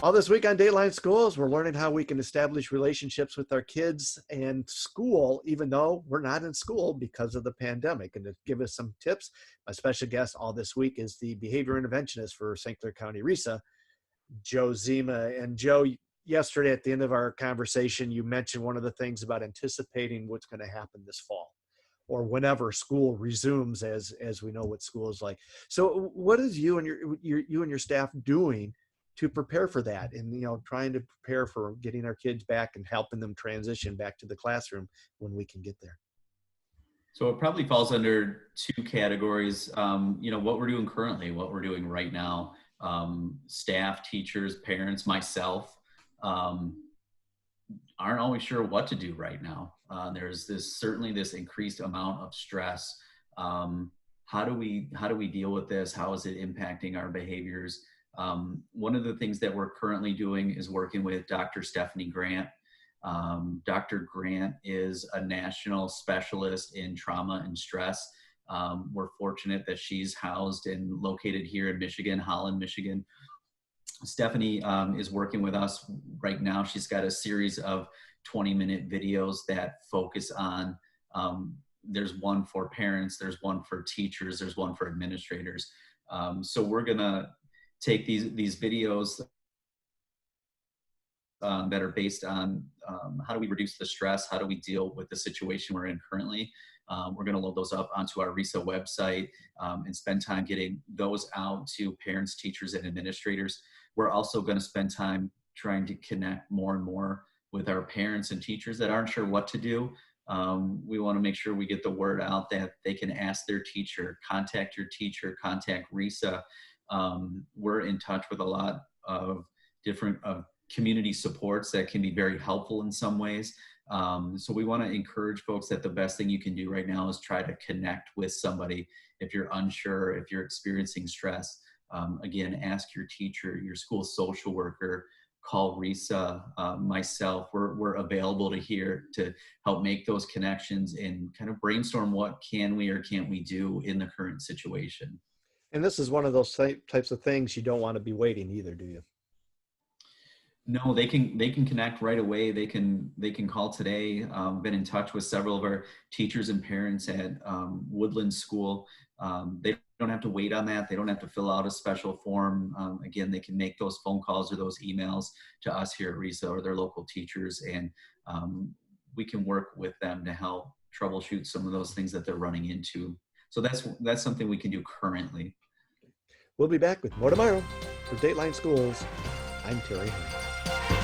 All this week on Dateline Schools, we're learning how we can establish relationships with our kids and school, even though we're not in school because of the pandemic. And to give us some tips, my special guest all this week is the behavior interventionist for St. Clair County RESA, Joe Zima. And Joe, yesterday at the end of our conversation, you mentioned one of the things about anticipating what's going to happen this fall or whenever school resumes, as we know what school is like. So what is you and your staff doing to prepare for that, and trying to prepare for getting our kids back and helping them transition back to the classroom when we can get there? So it probably falls under two categories. What we're doing currently, what we're doing right now. Staff, teachers, parents, myself aren't always sure what to do right now. There's certainly this increased amount of stress. How do we deal with this? How is it impacting our behaviors? One of the things that we're currently doing is working with Dr. Stephanie Grant. Dr. Grant is a national specialist in trauma and stress. We're fortunate that she's housed and located here in Michigan, Holland, Michigan. Stephanie is working with us right now. She's got a series of 20-minute videos that focus on, there's one for parents, there's one for teachers, there's one for administrators. So we're gonna take these videos that are based on how do we reduce the stress, how do we deal with the situation we're in currently. We're going to load those up onto our RESA website and spend time getting those out to parents, teachers, and administrators. We're also going to spend time trying to connect more and more with our parents and teachers that aren't sure what to do. We want to make sure we get the word out that they can ask their teacher, contact your teacher, contact RESA. We're in touch with a lot of different community supports that can be very helpful in some ways. So we want to encourage folks that the best thing you can do right now is try to connect with somebody. If you're unsure, if you're experiencing stress, again, ask your teacher, your school social worker, call RESA, myself. We're available to help make those connections and kind of brainstorm what can we or can't we do in the current situation. And this is one of those types of things you don't want to be waiting either, do you? No, they can connect right away. They can call today. Been in touch with several of our teachers and parents at Woodland School. They don't have to wait on that. They don't have to fill out a special form. Again, they can make those phone calls or those emails to us here at RESA or their local teachers, and we can work with them to help troubleshoot some of those things that they're running into. So that's something we can do currently. We'll be back with more tomorrow. For Dateline Schools, I'm Terry Hunt.